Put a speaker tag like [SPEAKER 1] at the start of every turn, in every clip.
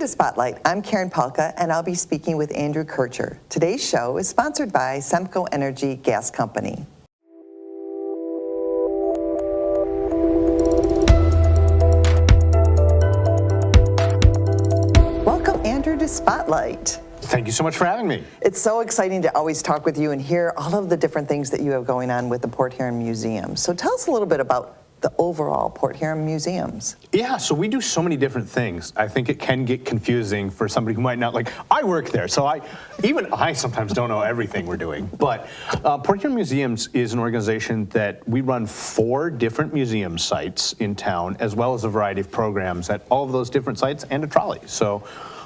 [SPEAKER 1] to Spotlight. I'm Karen Palka, and I'll be speaking with Andrew Kercher. Today's show is sponsored by Semco Energy Gas Company. Welcome, Andrew, to Spotlight.
[SPEAKER 2] Thank you so much for having me.
[SPEAKER 1] It's so exciting to always talk with you and hear all of the different things that you have going on with the Port Huron Museum. So tell us a little bit about the overall Port Huron Museums.
[SPEAKER 2] Yeah, so we do so many different things. I think it can get confusing for somebody who might not, like, I work there, so I sometimes don't know everything we're doing. But Port Huron Museums is an organization that we run 4 different museum sites in town, as well as a variety of programs at all of those different sites and a trolley. So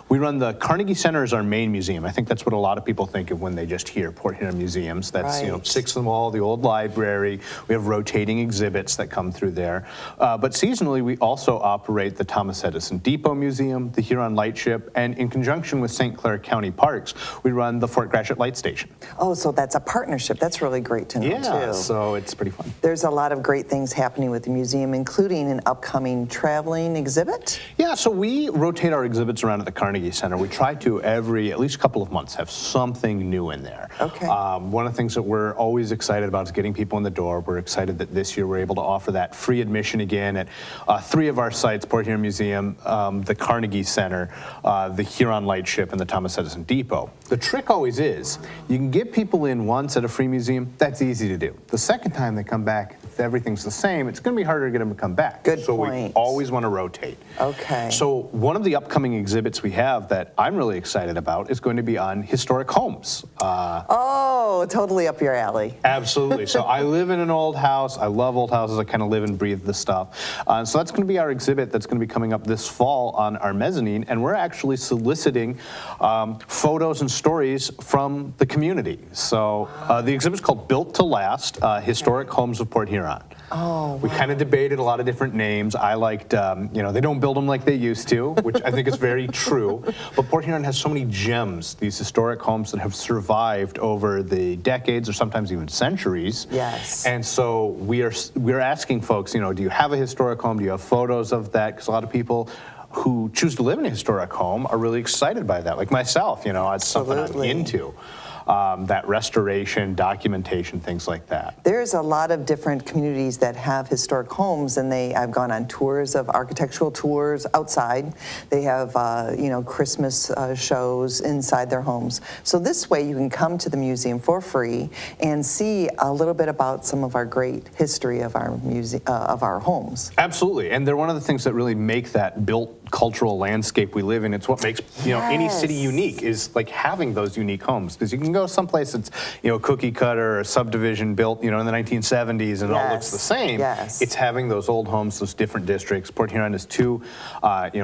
[SPEAKER 2] we run the Carnegie Center as our main museum. I think that's what a lot of people think of when they just hear Port Huron Museums. That's,
[SPEAKER 1] right.
[SPEAKER 2] 6 of them all, the old library. We have rotating exhibits that come through there. But seasonally, we also operate the Thomas Edison Depot Museum, the Huron Lightship, and in conjunction with St. Clair County Parks, we run the Fort Gratiot Light Station.
[SPEAKER 1] Oh, so that's a partnership. That's really great to know, too.
[SPEAKER 2] Yeah, so it's pretty fun.
[SPEAKER 1] There's a lot of great things happening with the museum, including an upcoming traveling exhibit.
[SPEAKER 2] Yeah, so we rotate our exhibits around at the Carnegie Center. We try to at least couple of months, have something new in there.
[SPEAKER 1] Okay.
[SPEAKER 2] One of the things that we're always excited about is getting people in the door. We're excited that this year we're able to offer that free admission again at 3 of our sites, Port Huron Museum, the Carnegie Center, the Huron Lightship, and the Thomas Edison Depot. The trick always is, you can get people in once at a free museum, that's easy to do. The second time they come back, if everything's the same, it's going to be harder to get them to come back.
[SPEAKER 1] Good
[SPEAKER 2] so
[SPEAKER 1] point.
[SPEAKER 2] We always want to rotate.
[SPEAKER 1] Okay.
[SPEAKER 2] So one of the upcoming exhibits we have that I'm really excited about is going to be on historic homes.
[SPEAKER 1] Oh, totally up your alley.
[SPEAKER 2] Absolutely. So I live in an old house. I love old houses. I kind of live and breathe this stuff. So that's going to be our exhibit that's going to be coming up this fall on our mezzanine, and we're actually soliciting photos and stories from the community. So the exhibit's called Built to Last, Historic Homes of Port Huron.
[SPEAKER 1] Oh, wow.
[SPEAKER 2] We kind of debated a lot of different names. I liked, they don't build them like they used to, which I think is very true. But Port Huron has so many gems, these historic homes that have survived over the decades or sometimes even centuries.
[SPEAKER 1] Yes.
[SPEAKER 2] And so we're asking folks, do you have a historic home? Do you have photos of that? Because a lot of people who choose to live in a historic home are really excited by that. Like myself, it's something I'm into. That restoration, documentation, things like that.
[SPEAKER 1] There's a lot of different communities that have historic homes, and I've gone on tours of architectural tours outside. They have, Christmas shows inside their homes. So this way you can come to the museum for free and see a little bit about some of our great history of our of our homes.
[SPEAKER 2] Absolutely, and they're one of the things that really make that built cultural landscape we live in. It's what makes any city unique, is like having those unique homes, because you can go someplace that's cookie cutter or subdivision built in the 1970s and it all looks the same.
[SPEAKER 1] Yes.
[SPEAKER 2] It's having those old homes, those different districts. Port Huron has 2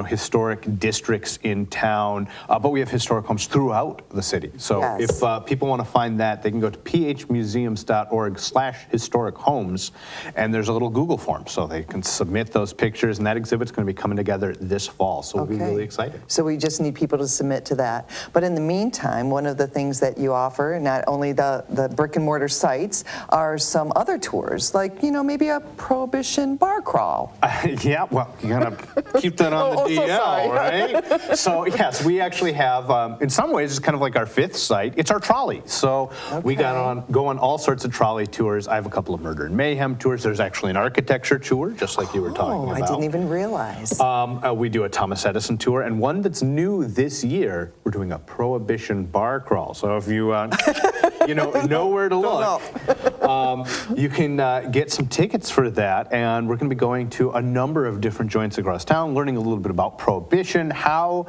[SPEAKER 2] historic districts in town, but we have historic homes throughout the city. So if people want to find that, they can go to phmuseums.org/historic homes, and there's a little Google form, so they can submit those pictures, and that exhibit's going to be coming together this fall, so we'll be really excited.
[SPEAKER 1] So we just need people to submit to that. But in the meantime, one of the things that you offer, not only the brick and mortar sites, are some other tours, like, maybe a Prohibition bar crawl.
[SPEAKER 2] Yeah, well, you gotta keep that on the DL, right? So yes, we actually have, in some ways, it's kind of like our 5th site. It's our trolley. So we go on all sorts of trolley tours. I have a couple of murder and mayhem tours. There's actually an architecture tour, just like you were talking about.
[SPEAKER 1] I didn't even realize.
[SPEAKER 2] We do a Thomas Edison tour, and one that's new this year, we're doing a Prohibition bar crawl. So if you know where to look, you can get some tickets for that, and we're going to be going to a number of different joints across town, learning a little bit about Prohibition. How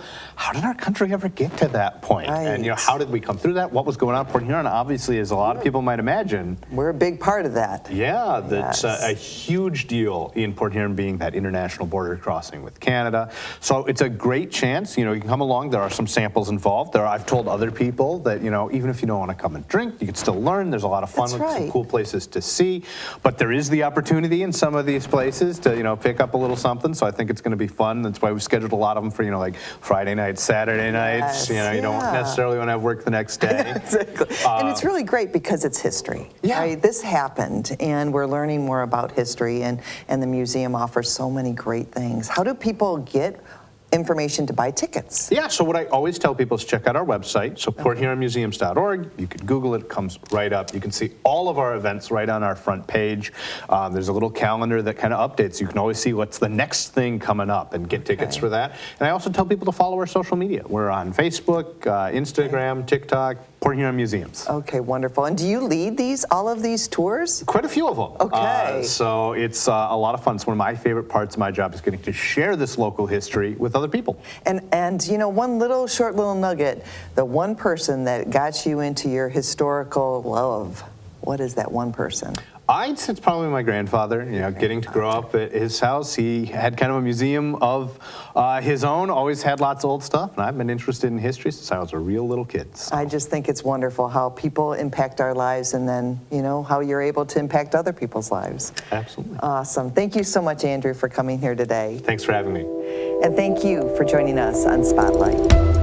[SPEAKER 2] did our country ever get to that point?
[SPEAKER 1] Right.
[SPEAKER 2] And how did we come through that? What was going on? Port Huron, obviously, as a lot of people might imagine,
[SPEAKER 1] we're a big part of that.
[SPEAKER 2] Yeah, that's a huge deal in Port Huron being that international border crossing with Canada. So it's a great chance. You can come along. There are some samples involved. I've told other people that even if you don't want to come and drink, you can still learn. There's a lot of fun with some cool places to see. But there is the opportunity in some of these places to pick up a little something. So I think it's going to be fun. That's why we've scheduled a lot of them for like Friday nights, Saturday nights. You don't necessarily want to have work the next day.
[SPEAKER 1] Exactly. And it's really great because it's history.
[SPEAKER 2] Yeah.
[SPEAKER 1] Right? This happened, and we're learning more about history, and the museum offers so many great things. How do people get information to buy tickets?
[SPEAKER 2] Yeah, so what I always tell people is check out our website, so porthuronmuseums.org. You can Google it, it comes right up. You can see all of our events right on our front page. There's a little calendar that kind of updates. You can always see what's the next thing coming up and get tickets for that. And I also tell people to follow our social media. We're on Facebook, Instagram, TikTok, Port Huron Museums.
[SPEAKER 1] Okay, wonderful. And do you lead all of these tours?
[SPEAKER 2] Quite a few of them.
[SPEAKER 1] Okay.
[SPEAKER 2] So it's a lot of fun. It's one of my favorite parts of my job is getting to share this local history with other people.
[SPEAKER 1] And you know, one short little nugget, the one person that got you into your historical love, what is that one person?
[SPEAKER 2] I'd say it's probably my grandfather, getting to grow up at his house. He had kind of a museum of his own, always had lots of old stuff, and I've been interested in history since I was a real little kid. So.
[SPEAKER 1] I just think it's wonderful how people impact our lives and then, how you're able to impact other people's lives.
[SPEAKER 2] Absolutely.
[SPEAKER 1] Awesome. Thank you so much, Andrew, for coming here today.
[SPEAKER 2] Thanks for having me.
[SPEAKER 1] And thank you for joining us on Spotlight.